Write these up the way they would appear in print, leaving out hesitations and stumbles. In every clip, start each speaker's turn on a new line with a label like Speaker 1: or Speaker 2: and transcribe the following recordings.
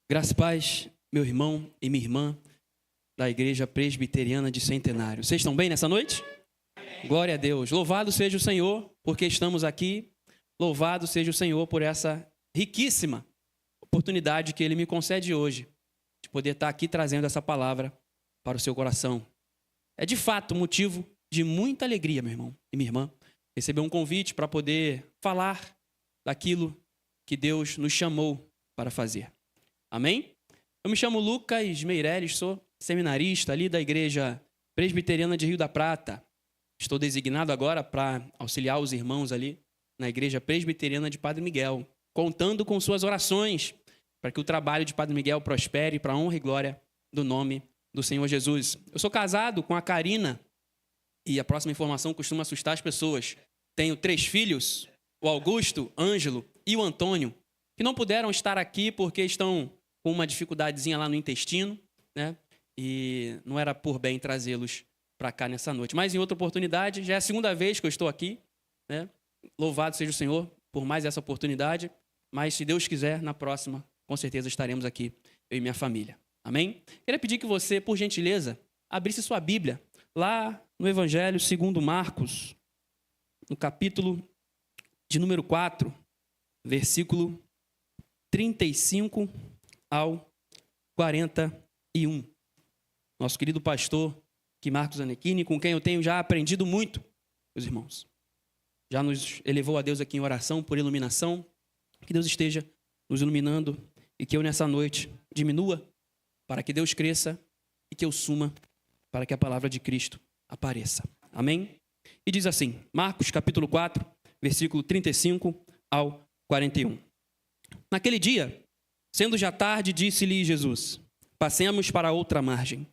Speaker 1: Graça e paz, meu irmão e minha irmã da Igreja Presbiteriana de Centenário. Vocês estão bem nessa noite? Amém. Glória a Deus. Louvado seja o Senhor porque estamos aqui. Louvado seja o Senhor por essa riquíssima oportunidade que Ele me concede hoje de poder estar aqui trazendo essa palavra para o seu coração. É de fato motivo de muita alegria, meu irmão e minha irmã, receber um convite para poder falar daquilo que Deus nos chamou para fazer. Amém? Eu me chamo Lucas Meireles, sou seminarista ali da Igreja Presbiteriana de Rio da Prata. Estou designado agora para auxiliar os irmãos ali na Igreja Presbiteriana de Padre Miguel, contando com suas orações para que o trabalho de Padre Miguel prospere para a honra e glória do nome do Senhor Jesus. Eu sou casado com a Karina e a próxima informação costuma assustar as pessoas. Tenho 3 filhos, o Augusto, Ângelo e o Antônio, que não puderam estar aqui porque estão com uma dificuldadezinha lá no intestino, né? E não era por bem trazê-los para cá nessa noite. Mas em outra oportunidade, já é a segunda vez que eu estou aqui, né? Louvado seja o Senhor por mais essa oportunidade. Mas se Deus quiser, na próxima, com certeza estaremos aqui, eu e minha família. Amém? Queria pedir que você, por gentileza, abrisse sua Bíblia lá no Evangelho segundo Marcos, no capítulo de número 4, versículo 35 ao 41. Nosso querido pastor, Marcos Anechini, com quem eu tenho já aprendido muito, meus irmãos. Já nos elevou a Deus aqui em oração por iluminação. Que Deus esteja nos iluminando e que eu nessa noite diminua para que Deus cresça e que eu suma para que a palavra de Cristo apareça. Amém? E diz assim, Marcos capítulo 4, versículo 35 ao 41. Naquele dia, sendo já tarde, disse-lhe Jesus, passemos para outra margem.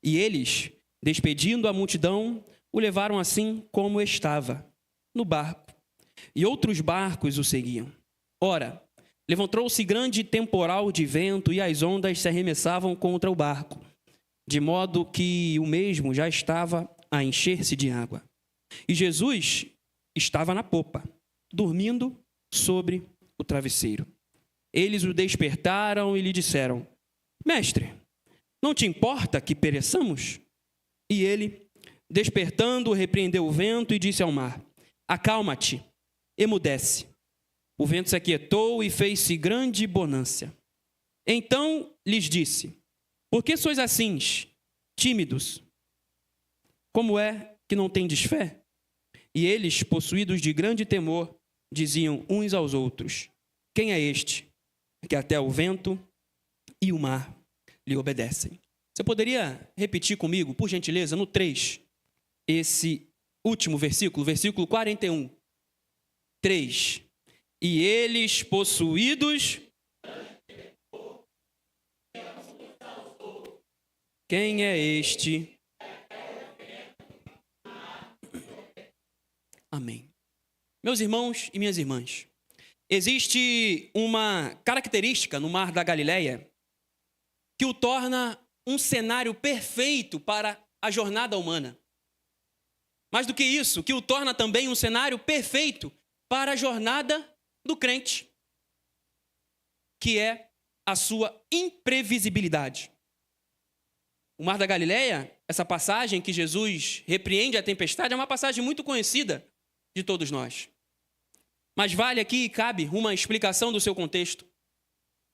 Speaker 1: E eles, despedindo a multidão, o levaram assim como estava, no barco. E outros barcos o seguiam. Ora, levantou-se grande temporal de vento e as ondas se arremessavam contra o barco, de modo que o mesmo já estava a encher-se de água. E Jesus estava na popa, dormindo sobre o travesseiro. Eles o despertaram e lhe disseram, Mestre, não te importa que pereçamos? E ele, despertando, repreendeu o vento e disse ao mar, acalma-te, emudece. O vento se aquietou e fez-se grande bonança. Então lhes disse, por que sois assim, tímidos? Como é que não tendes fé? E eles, possuídos de grande temor, diziam uns aos outros, quem é este, que até o vento e o mar lhe obedecem? Você poderia repetir comigo, por gentileza, no 3, esse último versículo, versículo 41. 3. E eles, possuídos... Quem é este? Amém. Meus irmãos e minhas irmãs, existe uma característica no Mar da Galileia que o torna um cenário perfeito para a jornada humana. Mais do que isso, que o torna também um cenário perfeito para a jornada do crente, que é a sua imprevisibilidade. O Mar da Galileia, essa passagem que Jesus repreende a tempestade, é uma passagem muito conhecida de todos nós. Mas vale aqui e cabe uma explicação do seu contexto.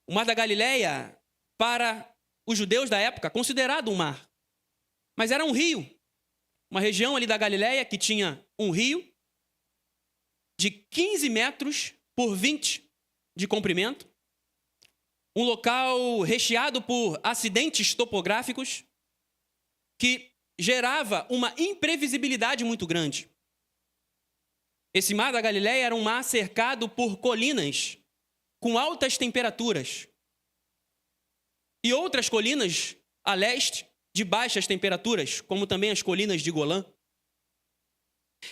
Speaker 1: O Mar da Galileia, para os judeus da época, considerado um mar. Mas era um rio. Uma região ali da Galileia que tinha um rio de 15 metros por 20 de comprimento. Um local recheado por acidentes topográficos que gerava uma imprevisibilidade muito grande. Esse Mar da Galileia era um mar cercado por colinas com altas temperaturas. E outras colinas a leste de baixas temperaturas, como também as colinas de Golã.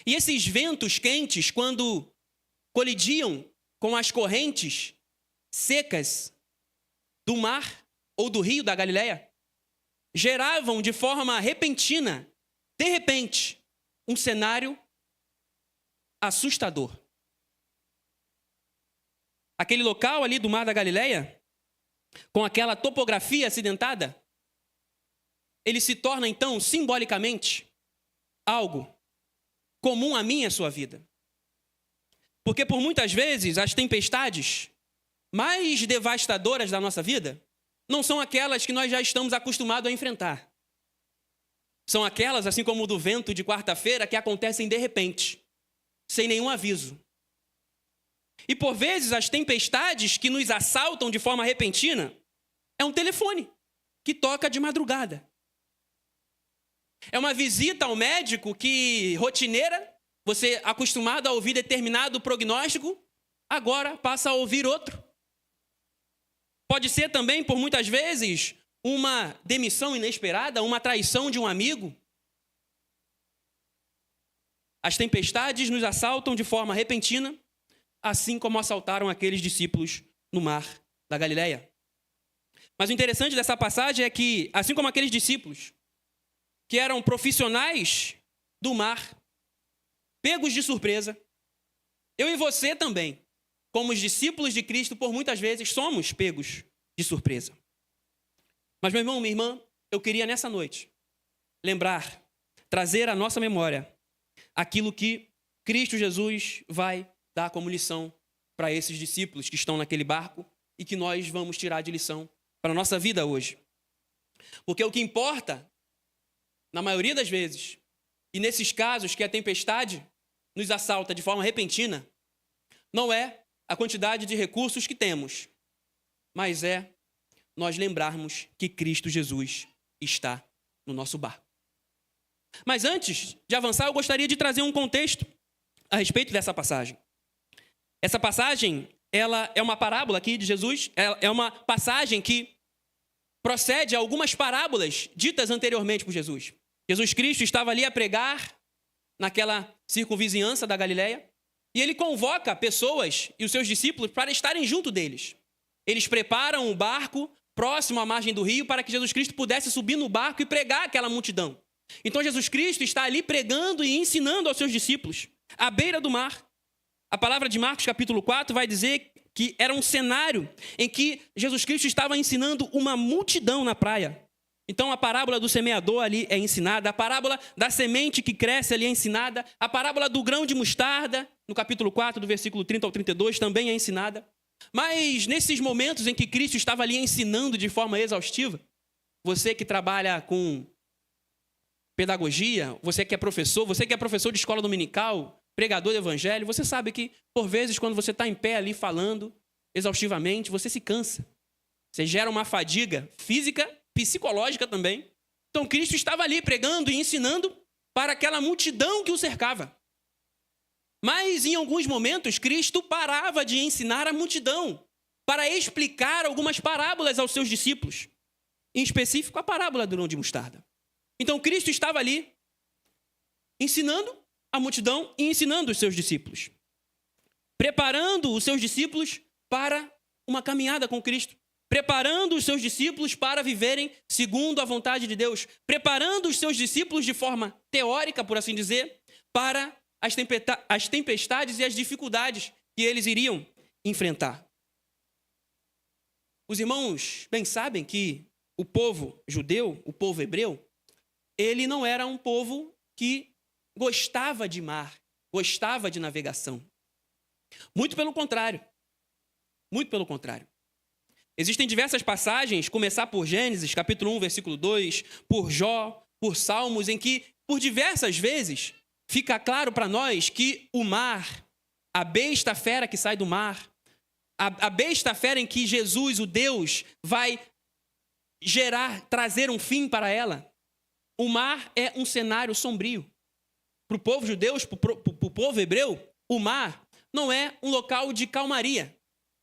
Speaker 1: E esses ventos quentes, quando colidiam com as correntes secas do mar ou do rio da Galileia, geravam de forma repentina, de repente, um cenário assustador. Aquele local ali do Mar da Galileia com aquela topografia acidentada, ele se torna, então, simbolicamente, algo comum a mim e a sua vida. Porque por muitas vezes as tempestades mais devastadoras da nossa vida não são aquelas que nós já estamos acostumados a enfrentar. São aquelas, assim como o do vento de quarta-feira, que acontecem de repente, sem nenhum aviso. E por vezes as tempestades que nos assaltam de forma repentina é um telefone que toca de madrugada. É uma visita ao médico que, rotineira, você acostumado a ouvir determinado prognóstico, agora passa a ouvir outro. Pode ser também, por muitas vezes, uma demissão inesperada, uma traição de um amigo. As tempestades nos assaltam de forma repentina, assim como assaltaram aqueles discípulos no mar da Galileia. Mas o interessante dessa passagem é que, assim como aqueles discípulos, que eram profissionais do mar, pegos de surpresa, eu e você também, como os discípulos de Cristo, por muitas vezes somos pegos de surpresa. Mas, meu irmão, minha irmã, eu queria nessa noite lembrar, trazer à nossa memória aquilo que Cristo Jesus vai dar como lição para esses discípulos que estão naquele barco e que nós vamos tirar de lição para a nossa vida hoje. Porque o que importa, na maioria das vezes, e nesses casos que a tempestade nos assalta de forma repentina, não é a quantidade de recursos que temos, mas é nós lembrarmos que Cristo Jesus está no nosso barco. Mas antes de avançar, eu gostaria de trazer um contexto a respeito dessa passagem. Essa passagem, ela é uma parábola aqui de Jesus, é uma passagem que procede a algumas parábolas ditas anteriormente por Jesus. Jesus Cristo estava ali a pregar naquela circunvizinhança da Galileia, e ele convoca pessoas e os seus discípulos para estarem junto deles. Eles preparam um barco próximo à margem do rio para que Jesus Cristo pudesse subir no barco e pregar aquela multidão. Então Jesus Cristo está ali pregando e ensinando aos seus discípulos, à beira do mar. A palavra de Marcos capítulo 4 vai dizer que era um cenário em que Jesus Cristo estava ensinando uma multidão na praia. Então a parábola do semeador ali é ensinada, a parábola da semente que cresce ali é ensinada, a parábola do grão de mostarda, no capítulo 4, do versículo 30 ao 32, também é ensinada. Mas nesses momentos em que Cristo estava ali ensinando de forma exaustiva, você que trabalha com pedagogia, você que é professor de escola dominical, pregador do evangelho, você sabe que, por vezes, quando você está em pé ali falando exaustivamente, você se cansa. Você gera uma fadiga física, psicológica também. Então, Cristo estava ali pregando e ensinando para aquela multidão que o cercava. Mas, em alguns momentos, Cristo parava de ensinar a multidão para explicar algumas parábolas aos seus discípulos. Em específico, a parábola do grão de mostarda. Então, Cristo estava ali ensinando a multidão e ensinando os seus discípulos. Preparando os seus discípulos para uma caminhada com Cristo. Preparando os seus discípulos para viverem segundo a vontade de Deus. Preparando os seus discípulos de forma teórica, por assim dizer, para as tempestades e as dificuldades que eles iriam enfrentar. Os irmãos bem sabem que o povo judeu, o povo hebreu, ele não era um povo que gostava de mar, gostava de navegação. Muito pelo contrário. Muito pelo contrário. Existem diversas passagens, começar por Gênesis, capítulo 1, versículo 2, por Jó, por Salmos, em que, por diversas vezes, fica claro para nós que o mar, a besta fera que sai do mar, a besta fera em que Jesus, o Deus, vai trazer um fim para ela, o mar é um cenário sombrio. Para o povo judeu, para o povo hebreu, o mar não é um local de calmaria,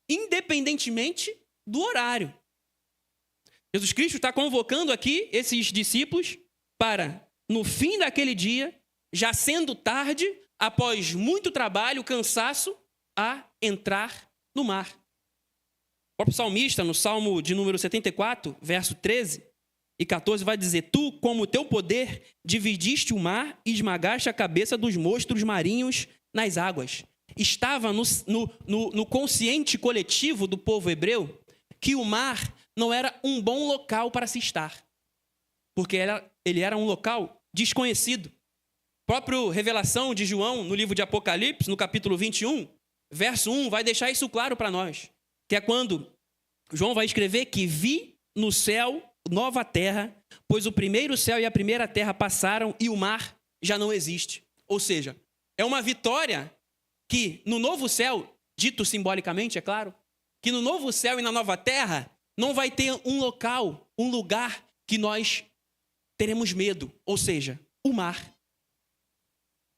Speaker 1: independentemente do horário. Jesus Cristo está convocando aqui esses discípulos para, no fim daquele dia, já sendo tarde, após muito trabalho, cansaço, a entrar no mar. O próprio salmista, no Salmo de número 74, verso 13 e 14, vai dizer: Tu, como teu poder, dividiste o mar e esmagaste a cabeça dos monstros marinhos nas águas. Estava no consciente coletivo do povo hebreu que o mar não era um bom local para se estar, porque ele era um local desconhecido. A própria revelação de João, no livro de Apocalipse, no capítulo 21, verso 1, vai deixar isso claro para nós, que é quando João vai escrever que vi no céu nova terra, pois o primeiro céu e a primeira terra passaram e o mar já não existe. Ou seja, é uma vitória que no novo céu, dito simbolicamente, é claro, que no novo céu e na nova terra não vai ter um local, um lugar que nós teremos medo, ou seja, o mar.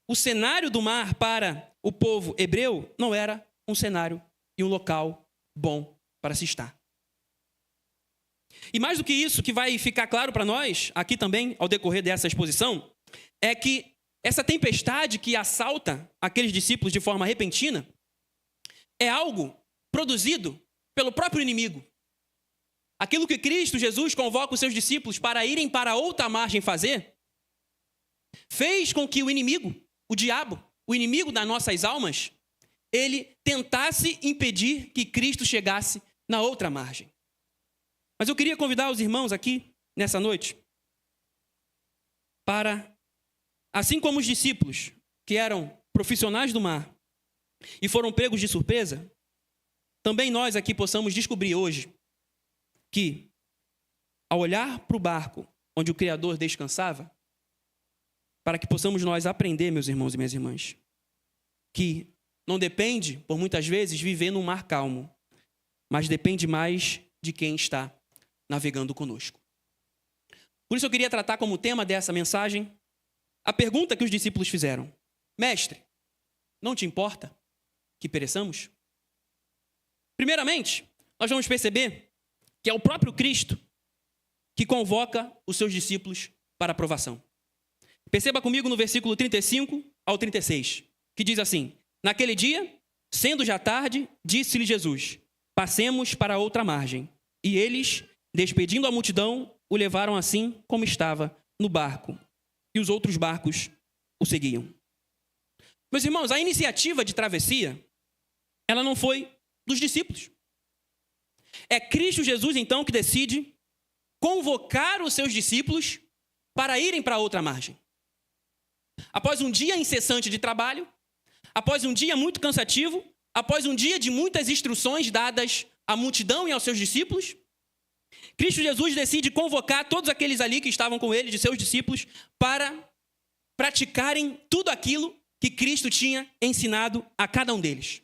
Speaker 1: O cenário do mar para o povo hebreu não era um cenário e um local bom para se estar. E mais do que isso, que vai ficar claro para nós, aqui também, ao decorrer dessa exposição, é que essa tempestade que assalta aqueles discípulos de forma repentina é algo produzido pelo próprio inimigo. Aquilo que Cristo Jesus convoca os seus discípulos para irem para outra margem fazer, fez com que o inimigo, o diabo, o inimigo das nossas almas, ele tentasse impedir que Cristo chegasse na outra margem. Mas eu queria convidar os irmãos aqui, nessa noite, para, assim como os discípulos, que eram profissionais do mar e foram pegos de surpresa, também nós aqui possamos descobrir hoje que, ao olhar para o barco onde o Criador descansava, para que possamos nós aprender, meus irmãos e minhas irmãs, que não depende, por muitas vezes, viver num mar calmo, mas depende mais de quem está navegando conosco. Por isso eu queria tratar como tema dessa mensagem a pergunta que os discípulos fizeram: Mestre, não te importa que pereçamos? Primeiramente, nós vamos perceber que é o próprio Cristo que convoca os seus discípulos para a provação. Perceba comigo no versículo 35 ao 36, que diz assim: Naquele dia, sendo já tarde, disse-lhe Jesus: Passemos para outra margem. E eles, despedindo a multidão, o levaram assim como estava no barco. E os outros barcos o seguiam. Meus irmãos, a iniciativa de travessia, ela não foi dos discípulos. É Cristo Jesus, então, que decide convocar os seus discípulos para irem para outra margem. Após um dia incessante de trabalho, após um dia muito cansativo, após um dia de muitas instruções dadas à multidão e aos seus discípulos, Cristo Jesus decide convocar todos aqueles ali que estavam com ele, de seus discípulos, para praticarem tudo aquilo que Cristo tinha ensinado a cada um deles.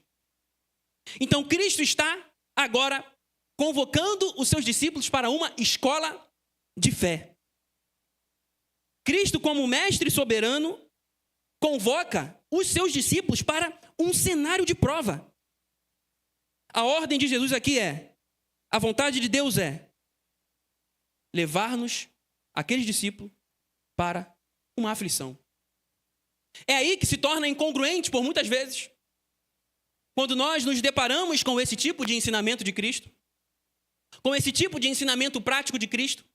Speaker 1: Então, Cristo está agora convocando os seus discípulos para uma escola de fé. Cristo, como mestre soberano, convoca os seus discípulos para um cenário de prova. A ordem de Jesus aqui é, a vontade de Deus é levar-nos, aqueles discípulos, para uma aflição. É aí que se torna incongruente por muitas vezes, quando nós nos deparamos com esse tipo de ensinamento de Cristo, com esse tipo de ensinamento prático de Cristo,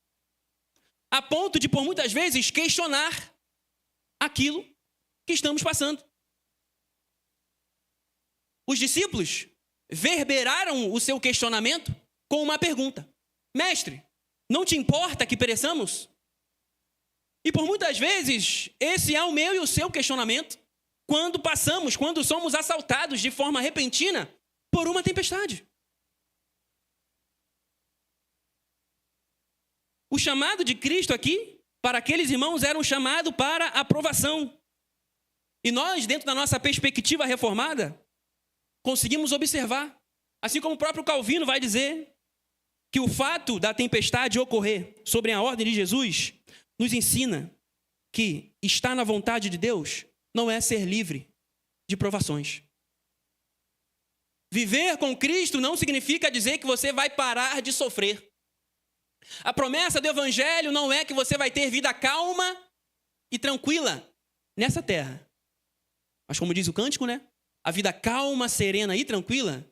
Speaker 1: a ponto de, por muitas vezes, questionar aquilo que estamos passando. Os discípulos verberaram o seu questionamento com uma pergunta: Mestre, não te importa que pereçamos? E por muitas vezes, esse é o meu e o seu questionamento quando somos assaltados de forma repentina por uma tempestade. O chamado de Cristo aqui, para aqueles irmãos, era um chamado para a aprovação. E nós, dentro da nossa perspectiva reformada, conseguimos observar, assim como o próprio Calvino vai dizer, que o fato da tempestade ocorrer sobre a ordem de Jesus nos ensina que estar na vontade de Deus não é ser livre de provações. Viver com Cristo não significa dizer que você vai parar de sofrer. A promessa do Evangelho não é que você vai ter vida calma e tranquila nessa terra. Mas como diz o cântico, né? A vida calma, serena e tranquila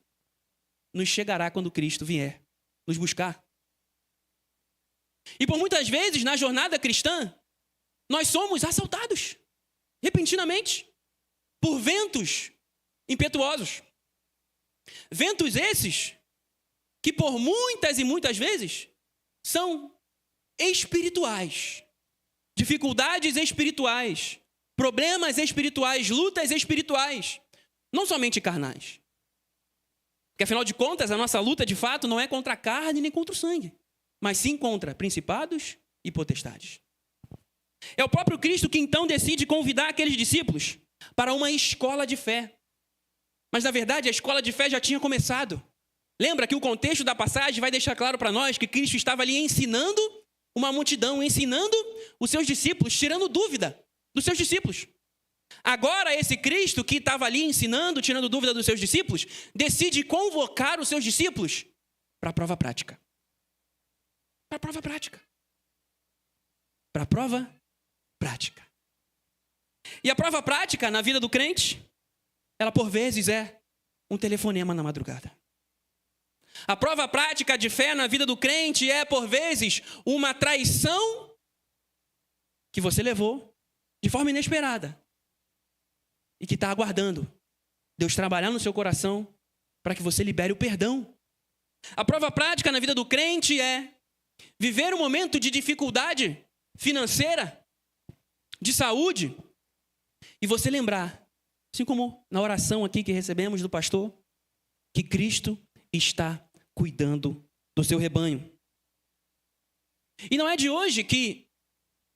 Speaker 1: nos chegará quando Cristo vier nos buscar. E por muitas vezes, na jornada cristã, nós somos assaltados, repentinamente, por ventos impetuosos. Ventos esses que por muitas e muitas vezes são espirituais. Dificuldades espirituais, problemas espirituais, lutas espirituais, não somente carnais. Porque afinal de contas, a nossa luta de fato não é contra a carne nem contra o sangue, mas sim contra principados e potestades. É o próprio Cristo que então decide convidar aqueles discípulos para uma escola de fé. Mas na verdade a escola de fé já tinha começado. Lembra que o contexto da passagem vai deixar claro para nós que Cristo estava ali ensinando uma multidão, ensinando os seus discípulos, tirando dúvida dos seus discípulos. Agora esse Cristo que estava ali ensinando, tirando dúvida dos seus discípulos, decide convocar os seus discípulos para a prova prática. Para a prova prática. Para a prova prática. E a prova prática na vida do crente, ela por vezes é um telefonema na madrugada. A prova prática de fé na vida do crente é, por vezes, uma traição que você levou de forma inesperada e que está aguardando Deus trabalhar no seu coração para que você libere o perdão. A prova prática na vida do crente é viver um momento de dificuldade financeira, de saúde, e você lembrar, assim como na oração aqui que recebemos do pastor, que Cristo está cuidando do seu rebanho. E não é de hoje que,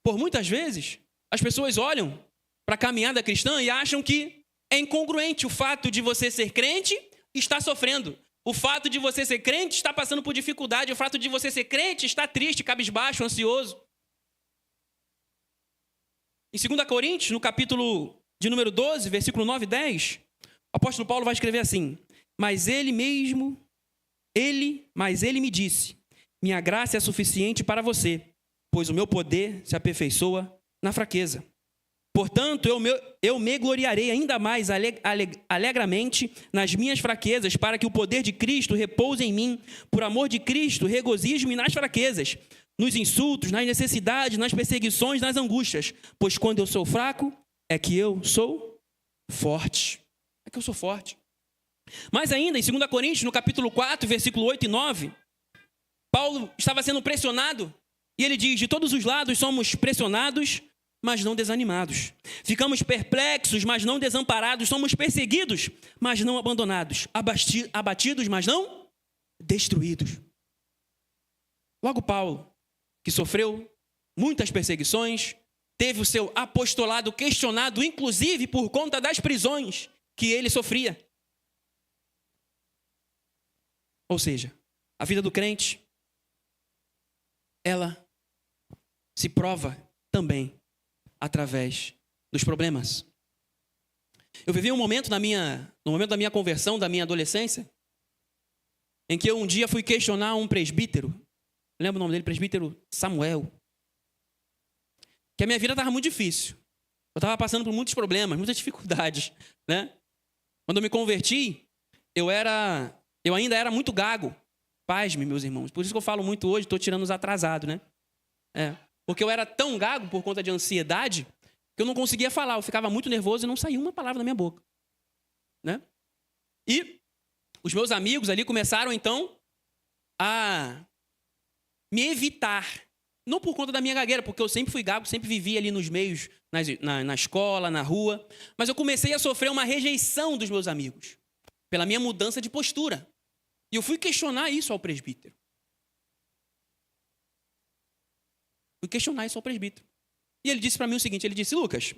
Speaker 1: por muitas vezes, as pessoas olham para a caminhada cristã e acham que é incongruente o fato de você ser crente e estar sofrendo. O fato de você ser crente está passando por dificuldade. O fato de você ser crente está triste, cabisbaixo, ansioso. Em 2 Coríntios, no capítulo de número 12, versículo 9 e 10, o apóstolo Paulo vai escrever assim: Mas ele me disse, minha graça é suficiente para você, pois o meu poder se aperfeiçoa na fraqueza. Portanto, eu me gloriarei ainda mais alegremente nas minhas fraquezas, para que o poder de Cristo repouse em mim. Por amor de Cristo, regozijo-me nas fraquezas, nos insultos, nas necessidades, nas perseguições, nas angústias. Pois quando eu sou fraco, é que eu sou forte. É que eu sou forte. Mas ainda, em 2 Coríntios, no capítulo 4, versículo 8 e 9, Paulo estava sendo pressionado, e ele diz: de todos os lados somos pressionados, mas não desanimados. Ficamos perplexos, mas não desamparados. Somos perseguidos, mas não abandonados. Abatidos, mas não destruídos. Logo Paulo, que sofreu muitas perseguições, teve o seu apostolado questionado, inclusive por conta das prisões que ele sofria. Ou seja, a vida do crente, ela se prova também através dos problemas. Eu vivi um momento no momento da minha conversão, da minha adolescência, em que eu um dia fui questionar um presbítero. Lembra o nome dele? Presbítero Samuel. Que a minha vida estava muito difícil. Eu estava passando por muitos problemas, muitas dificuldades, né? Quando eu me converti, eu ainda era muito gago. Pasme, meus irmãos. Por isso que eu falo muito hoje, estou tirando os atrasados, né? Porque eu era tão gago por conta de ansiedade que eu não conseguia falar. Eu ficava muito nervoso e não saía uma palavra da minha boca, né? E os meus amigos ali começaram, então, a me evitar. Não por conta da minha gagueira, porque eu sempre fui gago, sempre vivi ali nos meios, na escola, na rua. Mas eu comecei a sofrer uma rejeição dos meus amigos pela minha mudança de postura. E eu fui questionar isso ao presbítero. E ele disse para mim o seguinte, ele disse: Lucas,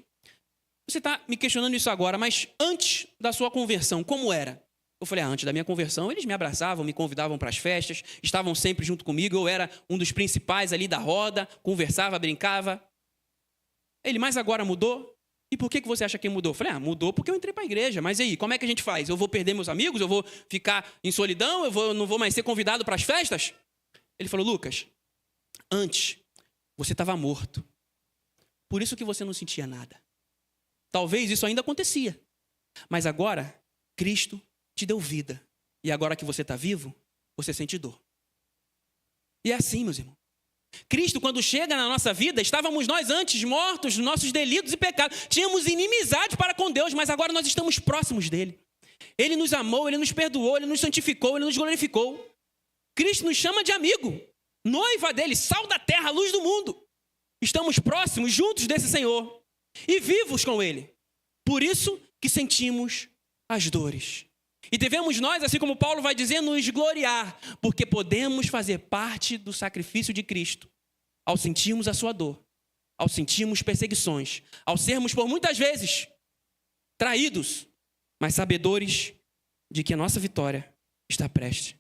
Speaker 1: você está me questionando isso agora, mas antes da sua conversão, como era? Eu falei: antes da minha conversão, eles me abraçavam, me convidavam para as festas, estavam sempre junto comigo, eu era um dos principais ali da roda, conversava, brincava. Ele: mas agora mudou? E por que você acha que mudou? Eu falei: mudou porque eu entrei para a igreja. Mas e aí, como é que a gente faz? Eu vou perder meus amigos? Eu vou ficar em solidão? Eu não vou mais ser convidado para as festas? Ele falou: Lucas, antes você estava morto. Por isso que você não sentia nada. Talvez isso ainda acontecia. Mas agora, Cristo te deu vida. E agora que você está vivo, você sente dor. E é assim, meus irmãos. Cristo, quando chega na nossa vida, estávamos nós antes mortos nos nossos delitos e pecados. Tínhamos inimizade para com Deus, mas agora nós estamos próximos dele. Ele nos amou, ele nos perdoou, ele nos santificou, ele nos glorificou. Cristo nos chama de amigo, noiva dele, sal da terra, luz do mundo. Estamos próximos, juntos desse Senhor e vivos com ele. Por isso que sentimos as dores. E devemos nós, assim como Paulo vai dizer, nos gloriar, porque podemos fazer parte do sacrifício de Cristo, ao sentirmos a sua dor, ao sentirmos perseguições, ao sermos por muitas vezes traídos, mas sabedores de que a nossa vitória está prestes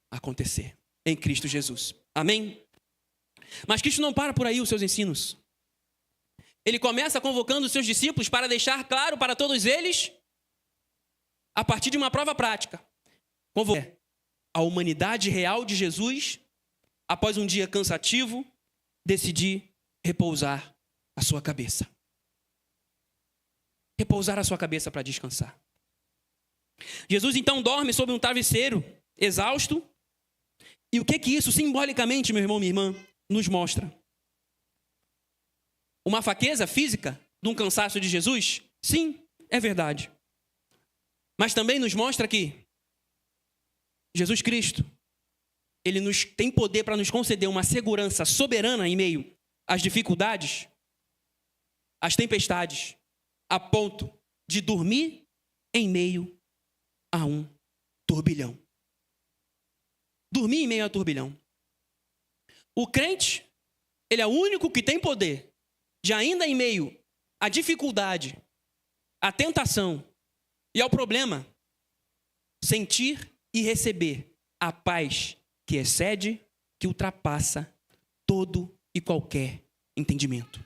Speaker 1: a acontecer em Cristo Jesus. Amém? Mas Cristo não para por aí os seus ensinos. Ele começa convocando os seus discípulos para deixar claro para todos eles, a partir de uma prova prática, a humanidade real de Jesus, após um dia cansativo, decidir repousar a sua cabeça. Repousar a sua cabeça para descansar. Jesus então dorme sob um travesseiro, exausto. E o que isso simbolicamente, meu irmão, minha irmã, nos mostra? Uma fraqueza física de um cansaço de Jesus? Sim, é verdade. Mas também nos mostra que Jesus Cristo, ele tem poder para nos conceder uma segurança soberana em meio às dificuldades, às tempestades, a ponto de dormir em meio a um turbilhão. Dormir em meio a turbilhão. O crente, ele é o único que tem poder de, ainda em meio à dificuldade, à tentação e ao problema, sentir e receber a paz que excede, que ultrapassa todo e qualquer entendimento.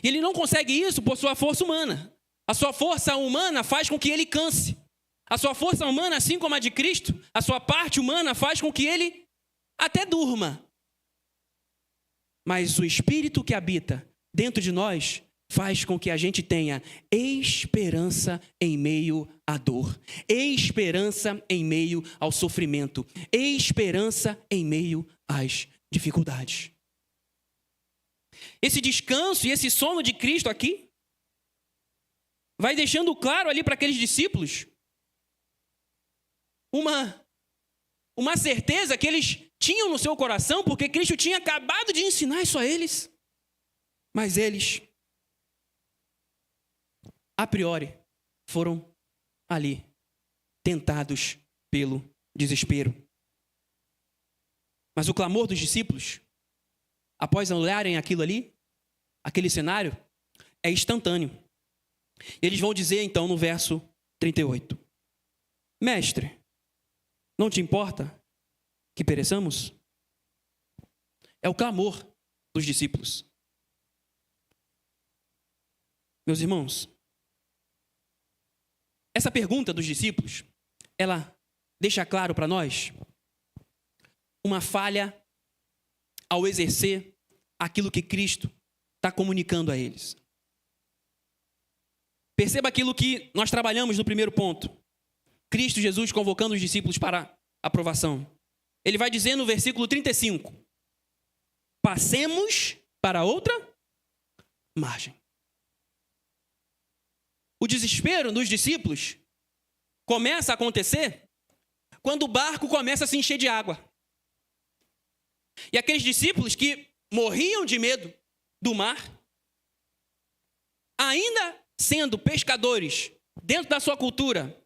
Speaker 1: E ele não consegue isso por sua força humana. A sua força humana faz com que ele canse. A sua força humana, assim como a de Cristo, a sua parte humana faz com que ele até durma. Mas o Espírito que habita dentro de nós faz com que a gente tenha esperança em meio à dor, esperança em meio ao sofrimento, esperança em meio às dificuldades. Esse descanso e esse sono de Cristo aqui vai deixando claro ali para aqueles discípulos uma certeza que eles tinham no seu coração, porque Cristo tinha acabado de ensinar isso a eles. Mas eles, a priori, foram ali tentados pelo desespero. Mas o clamor dos discípulos, após olharem aquilo ali, aquele cenário, é instantâneo. Eles vão dizer então no verso 38: Mestre, não te importa que pereçamos? É o clamor dos discípulos. Meus irmãos, essa pergunta dos discípulos, ela deixa claro para nós uma falha ao exercer aquilo que Cristo está comunicando a eles. Perceba aquilo que nós trabalhamos no primeiro ponto. Cristo Jesus convocando os discípulos para aprovação. Ele vai dizer no versículo 35: passemos para outra margem. O desespero dos discípulos começa a acontecer quando o barco começa a se encher de água. E aqueles discípulos que morriam de medo do mar, ainda sendo pescadores dentro da sua cultura,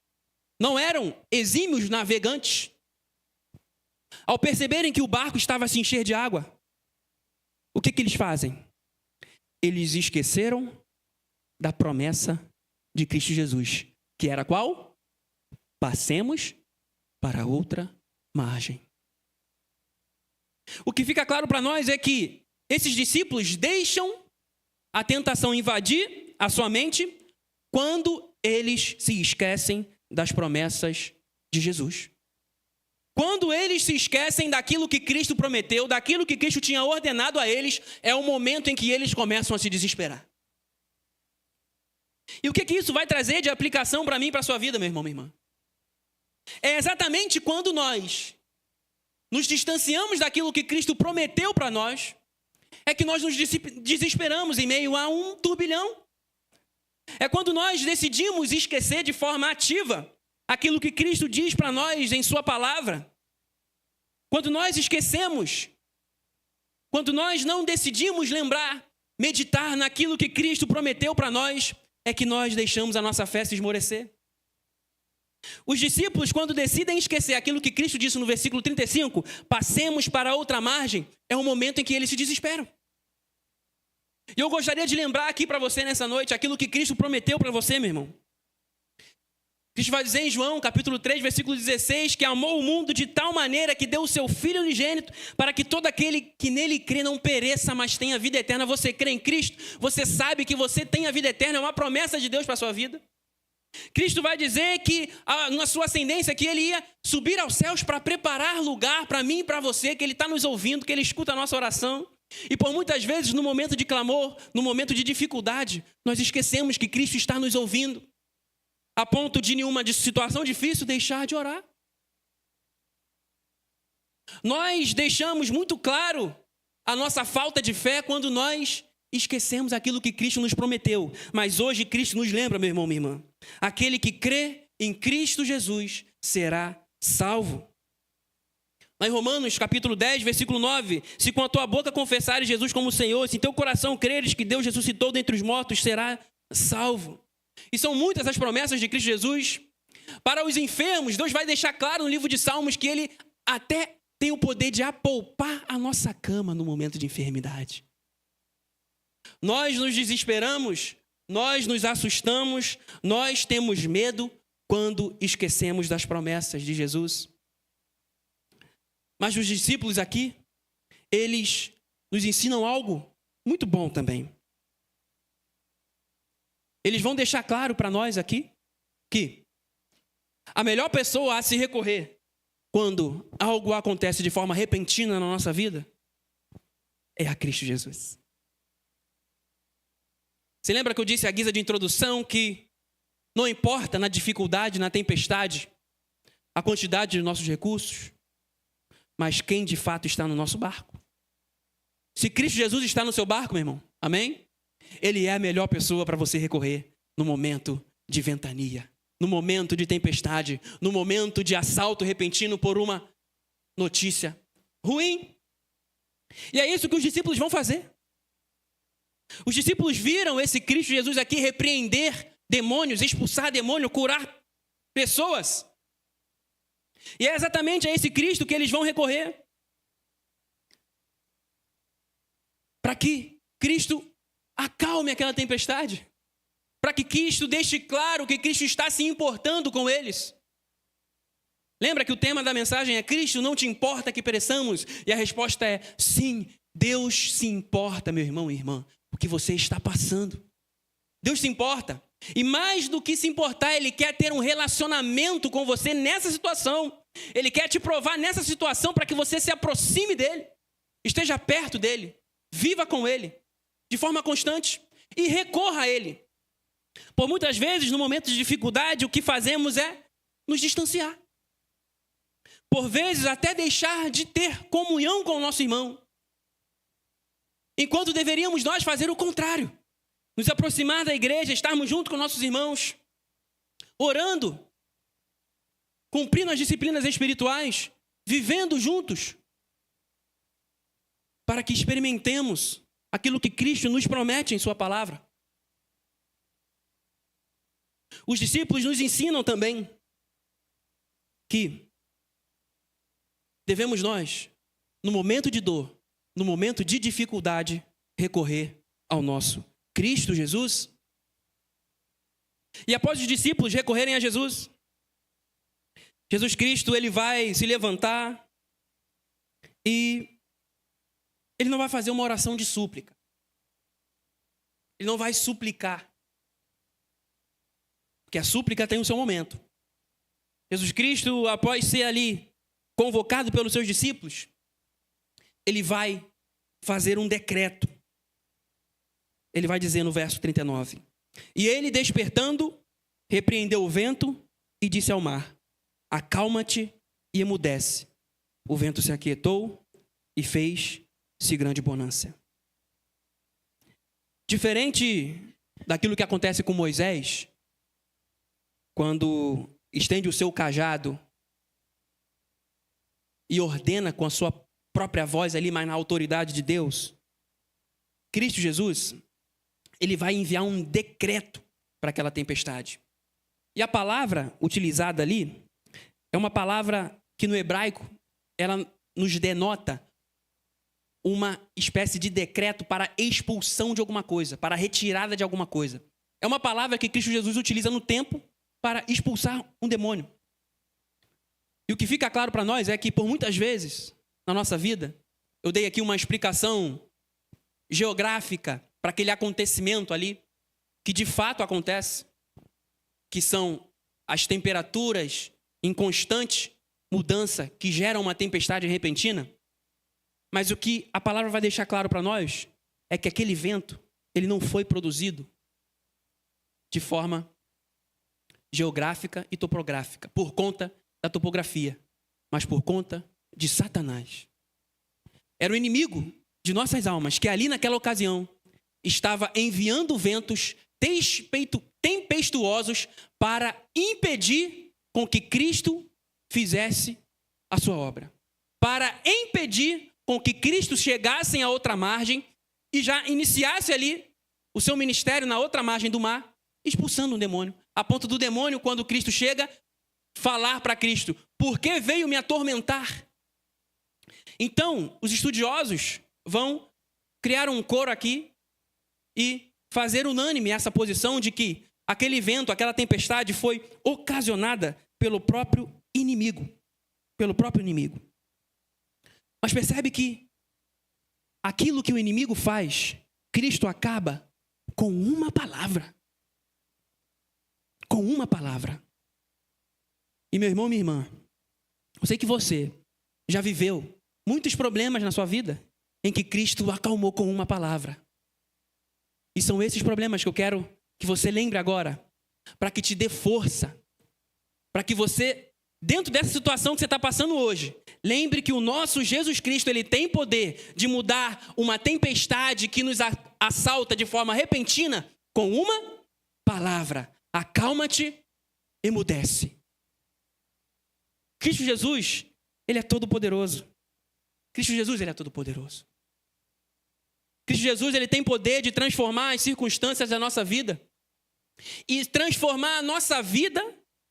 Speaker 1: não eram exímios navegantes. Ao perceberem que o barco estava a se encher de água, o que eles fazem? Eles esqueceram da promessa de Cristo Jesus, que era qual? Passemos para outra margem. O que fica claro para nós é que esses discípulos deixam a tentação invadir a sua mente quando eles se esquecem das promessas de Jesus. Quando eles se esquecem daquilo que Cristo prometeu, daquilo que Cristo tinha ordenado a eles, é o momento em que eles começam a se desesperar. E o que isso vai trazer de aplicação para mim e para a sua vida, meu irmão, minha irmã? É exatamente quando nós nos distanciamos daquilo que Cristo prometeu para nós, é que nós nos desesperamos em meio a um turbilhão. É quando nós decidimos esquecer de forma ativa aquilo que Cristo diz para nós em sua palavra. Quando nós esquecemos, quando nós não decidimos lembrar, meditar naquilo que Cristo prometeu para nós, é que nós deixamos a nossa fé se esmorecer. Os discípulos, quando decidem esquecer aquilo que Cristo disse no versículo 35, passemos para outra margem, é o momento em que eles se desesperam. E eu gostaria de lembrar aqui para você nessa noite aquilo que Cristo prometeu para você, meu irmão. Cristo vai dizer em João, capítulo 3, versículo 16, que amou o mundo de tal maneira que deu o seu Filho unigênito para que todo aquele que nele crê não pereça, mas tenha vida eterna. Você crê em Cristo? Você sabe que você tem a vida eterna, é uma promessa de Deus para a sua vida. Cristo vai dizer que na sua ascendência que Ele ia subir aos céus para preparar lugar para mim e para você, que Ele está nos ouvindo, que Ele escuta a nossa oração. E por muitas vezes, no momento de clamor, no momento de dificuldade, nós esquecemos que Cristo está nos ouvindo, a ponto de, em uma situação difícil, deixar de orar. Nós deixamos muito claro a nossa falta de fé quando nós esquecemos aquilo que Cristo nos prometeu. Mas hoje Cristo nos lembra, meu irmão, minha irmã, aquele que crê em Cristo Jesus será salvo. Lá em Romanos, capítulo 10, versículo 9, se com a tua boca confessares Jesus como Senhor, se em teu coração creres que Deus ressuscitou dentre os mortos, será salvo. E são muitas as promessas de Cristo Jesus. Para os enfermos, Deus vai deixar claro no livro de Salmos que Ele até tem o poder de apoupar a nossa cama no momento de enfermidade. Nós nos desesperamos, nós nos assustamos, nós temos medo quando esquecemos das promessas de Jesus. Mas os discípulos aqui, eles nos ensinam algo muito bom também. Eles vão deixar claro para nós aqui que a melhor pessoa a se recorrer quando algo acontece de forma repentina na nossa vida é a Cristo Jesus. Você lembra que eu disse à guisa de introdução que não importa na dificuldade, na tempestade, a quantidade de nossos recursos, mas quem de fato está no nosso barco? Se Cristo Jesus está no seu barco, meu irmão, amém? Ele é a melhor pessoa para você recorrer no momento de ventania, no momento de tempestade, no momento de assalto repentino por uma notícia ruim. E é isso que os discípulos vão fazer. Os discípulos viram esse Cristo Jesus aqui repreender demônios, expulsar demônio, curar pessoas. E é exatamente a esse Cristo que eles vão recorrer. Para que Cristo acalme aquela tempestade. Para que Cristo deixe claro que Cristo está se importando com eles. Lembra que o tema da mensagem é Cristo não te importa que pereçamos? E a resposta é sim, Deus se importa, meu irmão e irmã, o que você está passando. Deus se importa. E mais do que se importar, Ele quer ter um relacionamento com você nessa situação. Ele quer te provar nessa situação para que você se aproxime dEle, esteja perto dEle, viva com Ele, de forma constante e recorra a Ele. Por muitas vezes, no momento de dificuldade, o que fazemos é nos distanciar. Por vezes, até deixar de ter comunhão com o nosso irmão. Enquanto deveríamos nós fazer o contrário. Nos aproximar da igreja, estarmos junto com nossos irmãos, orando, cumprindo as disciplinas espirituais, vivendo juntos, para que experimentemos aquilo que Cristo nos promete em sua palavra. Os discípulos nos ensinam também que devemos nós, no momento de dor, no momento de dificuldade, recorrer ao nosso Cristo Jesus. E após os discípulos recorrerem a Jesus, Jesus Cristo, Ele vai se levantar e Ele não vai fazer uma oração de súplica. Ele não vai suplicar. Porque a súplica tem o seu momento. Jesus Cristo, após ser ali convocado pelos seus discípulos, Ele vai fazer um decreto. Ele vai dizer no verso 39. E ele, despertando, repreendeu o vento e disse ao mar: acalma-te e emudece. O vento se aquietou e fez-se grande bonança. Diferente daquilo que acontece com Moisés, quando estende o seu cajado e ordena com a sua própria voz ali, mas na autoridade de Deus, Cristo Jesus, ele vai enviar um decreto para aquela tempestade. E a palavra utilizada ali é uma palavra que no hebraico, ela nos denota uma espécie de decreto para expulsão de alguma coisa, para retirada de alguma coisa. É uma palavra que Cristo Jesus utiliza no tempo para expulsar um demônio. E o que fica claro para nós é que por muitas vezes na nossa vida, eu dei aqui uma explicação geográfica para aquele acontecimento ali, que de fato acontece, que são as temperaturas em constante mudança que geram uma tempestade repentina. Mas o que a palavra vai deixar claro para nós é que aquele vento, ele não foi produzido de forma geográfica e topográfica, por conta da topografia, mas por conta de Satanás. Era o inimigo de nossas almas, que ali naquela ocasião estava enviando ventos tempestuosos para impedir com que Cristo fizesse a sua obra. Para impedir com que Cristo chegasse à outra margem e já iniciasse ali o seu ministério na outra margem do mar, expulsando um demônio. A ponto do demônio, quando Cristo chega, falar para Cristo: por que veio me atormentar? Então, os estudiosos vão criar um coro aqui e fazer unânime essa posição de que aquele vento, aquela tempestade foi ocasionada pelo próprio inimigo. Pelo próprio inimigo. Mas percebe que aquilo que o inimigo faz, Cristo acaba com uma palavra. Com uma palavra. E meu irmão, minha irmã, eu sei que você já viveu muitos problemas na sua vida em que Cristo acalmou com uma palavra. E são esses problemas que eu quero que você lembre agora, para que te dê força, para que você, dentro dessa situação que você está passando hoje, lembre que o nosso Jesus Cristo, ele tem poder de mudar uma tempestade que nos assalta de forma repentina com uma palavra. Acalma-te, emudece. Cristo Jesus, ele é todo poderoso. Cristo Jesus, ele é todo poderoso. Cristo Jesus, ele tem poder de transformar as circunstâncias da nossa vida e transformar a nossa vida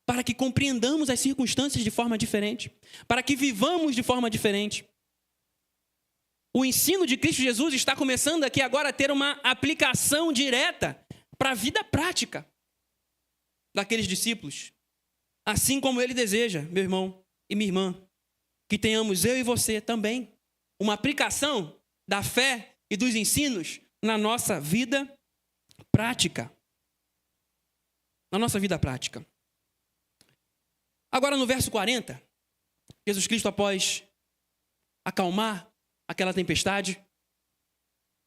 Speaker 1: para que compreendamos as circunstâncias de forma diferente, para que vivamos de forma diferente. O ensino de Cristo Jesus está começando aqui agora a ter uma aplicação direta para a vida prática daqueles discípulos. Assim como ele deseja, meu irmão e minha irmã, que tenhamos eu e você também uma aplicação da fé e dos ensinos na nossa vida prática. Na nossa vida prática. Agora no verso 40, Jesus Cristo, após acalmar aquela tempestade,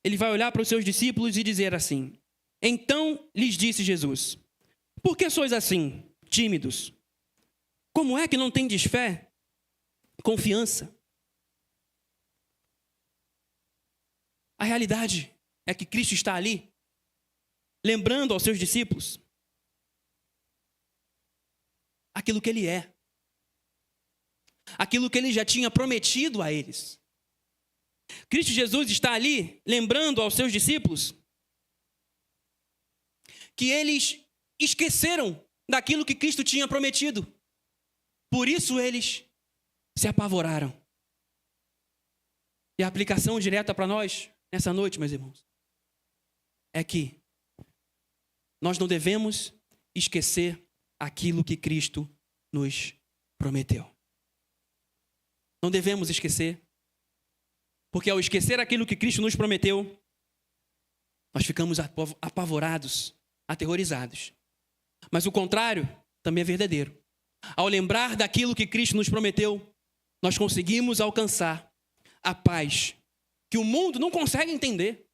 Speaker 1: ele vai olhar para os seus discípulos e dizer assim: então lhes disse Jesus: por que sois assim, tímidos? Como é que não tendes fé, confiança? A realidade é que Cristo está ali, lembrando aos seus discípulos aquilo que ele é, aquilo que ele já tinha prometido a eles. Cristo Jesus está ali, lembrando aos seus discípulos que eles esqueceram daquilo que Cristo tinha prometido. Por isso eles se apavoraram. E a aplicação direta para nós, nessa noite, meus irmãos, é que nós não devemos esquecer aquilo que Cristo nos prometeu. Não devemos esquecer, porque ao esquecer aquilo que Cristo nos prometeu, nós ficamos apavorados, aterrorizados. Mas o contrário também é verdadeiro. Ao lembrar daquilo que Cristo nos prometeu, nós conseguimos alcançar a paz que o mundo não consegue entender.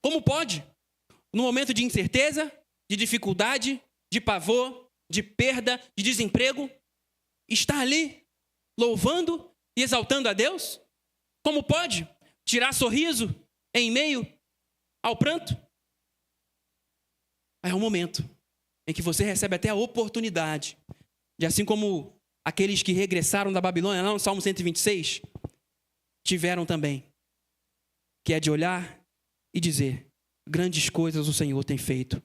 Speaker 1: Como pode, no momento de incerteza, de dificuldade, de pavor, de perda, de desemprego, estar ali louvando e exaltando a Deus? Como pode tirar sorriso em meio ao pranto? É um momento em que você recebe até a oportunidade de, assim como aqueles que regressaram da Babilônia, lá no Salmo 126, tiveram também, que é de olhar e dizer: grandes coisas o Senhor tem feito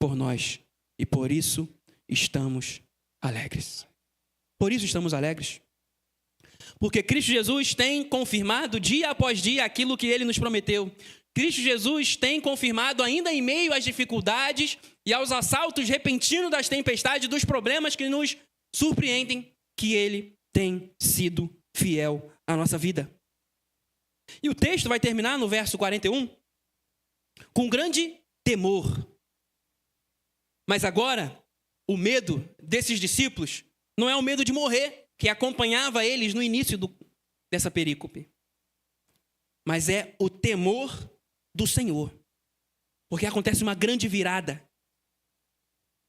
Speaker 1: por nós, e por isso estamos alegres. Por isso estamos alegres. Porque Cristo Jesus tem confirmado dia após dia aquilo que Ele nos prometeu. Cristo Jesus tem confirmado, ainda em meio às dificuldades e aos assaltos repentinos das tempestades, dos problemas que nos surpreendem, que Ele tem sido fiel à nossa vida. E o texto vai terminar no verso 41, com grande temor. Mas agora, o medo desses discípulos não é o medo de morrer, que acompanhava eles no início dessa perícope, mas é o temor do Senhor, porque acontece uma grande virada.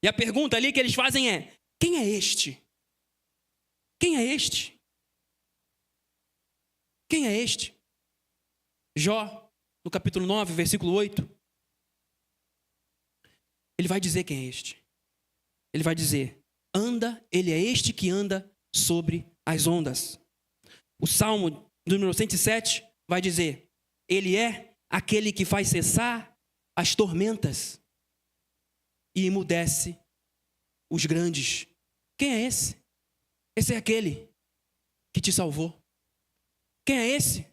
Speaker 1: E a pergunta ali que eles fazem é: quem é este? Quem é este? Quem é este? Jó, no capítulo 9, versículo 8, ele vai dizer quem é este. Ele vai dizer: ele é este que anda sobre as ondas. O Salmo número 107 vai dizer: ele é aquele que faz cessar as tormentas e emudece os grandes. Quem é esse? Esse é aquele que te salvou. Quem é esse?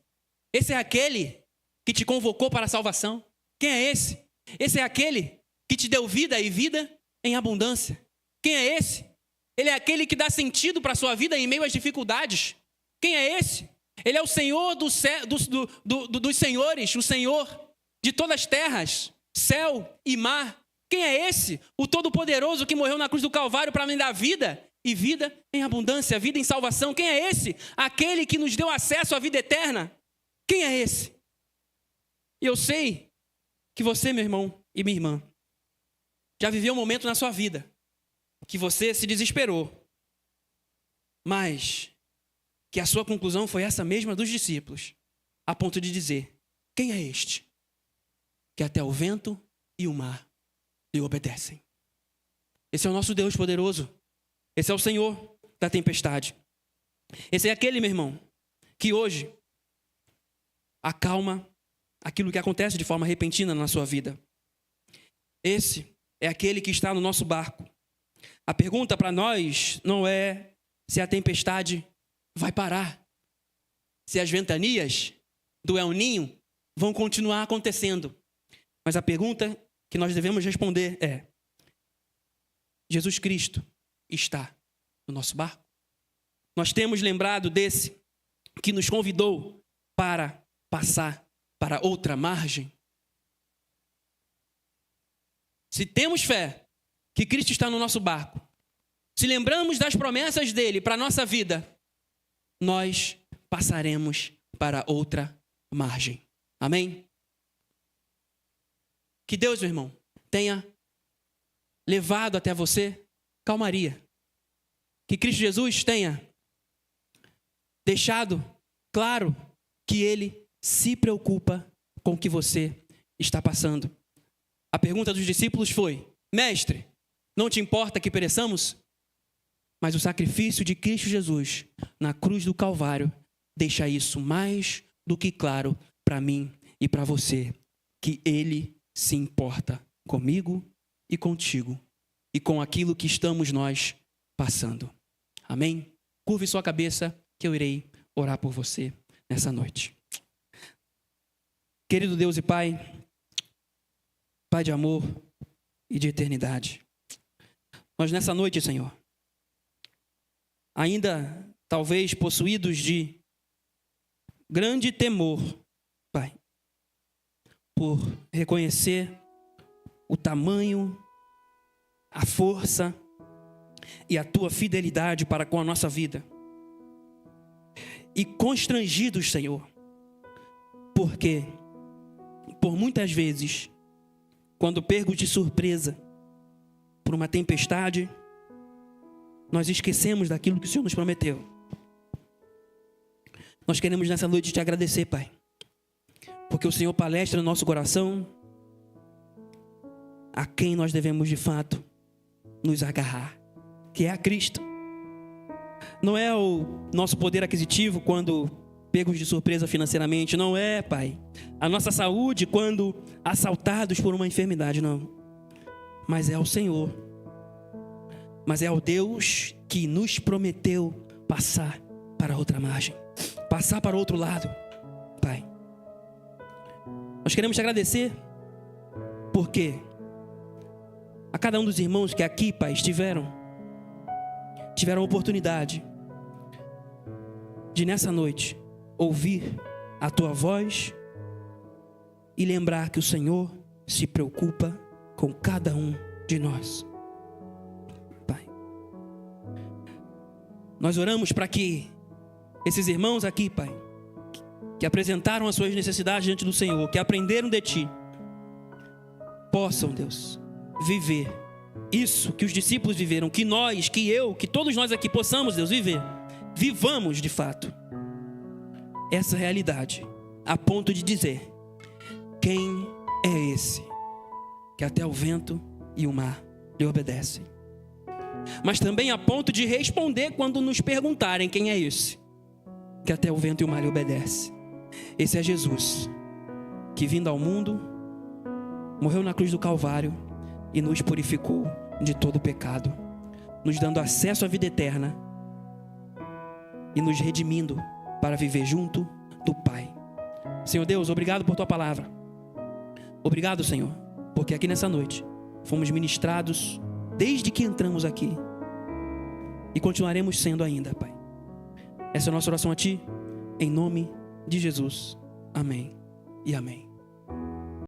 Speaker 1: Esse é aquele que te convocou para a salvação. Quem é esse? Esse é aquele que te deu vida e vida em abundância. Quem é esse? Ele é aquele que dá sentido para a sua vida em meio às dificuldades. Quem é esse? Ele é o Senhor dos senhores, o Senhor de todas as terras, céu e mar. Quem é esse? O Todo-Poderoso que morreu na cruz do Calvário para me dar vida e vida em abundância, vida em salvação. Quem é esse? Aquele que nos deu acesso à vida eterna. Quem é esse? E eu sei que você, meu irmão e minha irmã, já viveu um momento na sua vida que você se desesperou, mas que a sua conclusão foi essa mesma dos discípulos, a ponto de dizer: quem é este? Que até o vento e o mar lhe obedecem. Esse é o nosso Deus poderoso. Esse é o Senhor da tempestade. Esse é aquele, meu irmão, que hoje acalma aquilo que acontece de forma repentina na sua vida. Esse é aquele que está no nosso barco. A pergunta para nós não é se a tempestade vai parar, se as ventanias do El Ninho vão continuar acontecendo. Mas a pergunta que nós devemos responder é: Jesus Cristo está no nosso barco? Nós temos lembrado desse que nos convidou para passar para outra margem? Se temos fé que Cristo está no nosso barco, se lembramos das promessas dele para a nossa vida, nós passaremos para outra margem. Amém? Que Deus, meu irmão, tenha levado até você calmaria. Que Cristo Jesus tenha deixado claro que ele se preocupa com o que você está passando. A pergunta dos discípulos foi: mestre, não te importa que pereçamos? Mas o sacrifício de Cristo Jesus na cruz do Calvário deixa isso mais do que claro para mim e para você, que ele se importa comigo e contigo e com aquilo que estamos nós passando. Amém? Curve sua cabeça que eu irei orar por você nessa noite. Querido Deus e Pai, Pai de amor e de eternidade, nós nessa noite, Senhor, ainda talvez possuídos de grande temor, Pai, por reconhecer o tamanho, a força e a Tua fidelidade para com a nossa vida. E constrangidos, Senhor, porque por muitas vezes, quando pegos de surpresa por uma tempestade, nós esquecemos daquilo que o Senhor nos prometeu. Nós queremos nessa noite te agradecer, Pai, porque o Senhor palestra no nosso coração a quem nós devemos de fato nos agarrar, que é a Cristo. Não é o nosso poder aquisitivo quando pegos de surpresa financeiramente. Não é, Pai, a nossa saúde quando assaltados por uma enfermidade, não. Mas é o Senhor. Mas é o Deus que nos prometeu passar para outra margem, passar para o outro lado, Pai. Nós queremos te agradecer, porque a cada um dos irmãos que aqui, Pai, tiveram a oportunidade de nessa noite ouvir a Tua voz e lembrar que o Senhor se preocupa com cada um de nós. Pai, nós oramos para que esses irmãos aqui, Pai, que apresentaram as suas necessidades diante do Senhor, que aprenderam de Ti, possam, Deus, viver isso que os discípulos viveram, que nós, que eu, que todos nós aqui possamos, Deus, viver. Vivamos de fato essa realidade, a ponto de dizer: quem é esse que até o vento e o mar lhe obedecem? Mas também a ponto de responder quando nos perguntarem: quem é esse que até o vento e o mar lhe obedece? Esse é Jesus, que vindo ao mundo, morreu na cruz do Calvário e nos purificou de todo pecado, nos dando acesso à vida eterna e nos redimindo para viver junto do Pai. Senhor Deus, obrigado por Tua palavra. Obrigado, Senhor, porque aqui nessa noite fomos ministrados desde que entramos aqui e continuaremos sendo ainda, Pai. Essa é a nossa oração a Ti, em nome de Jesus. Amém e amém.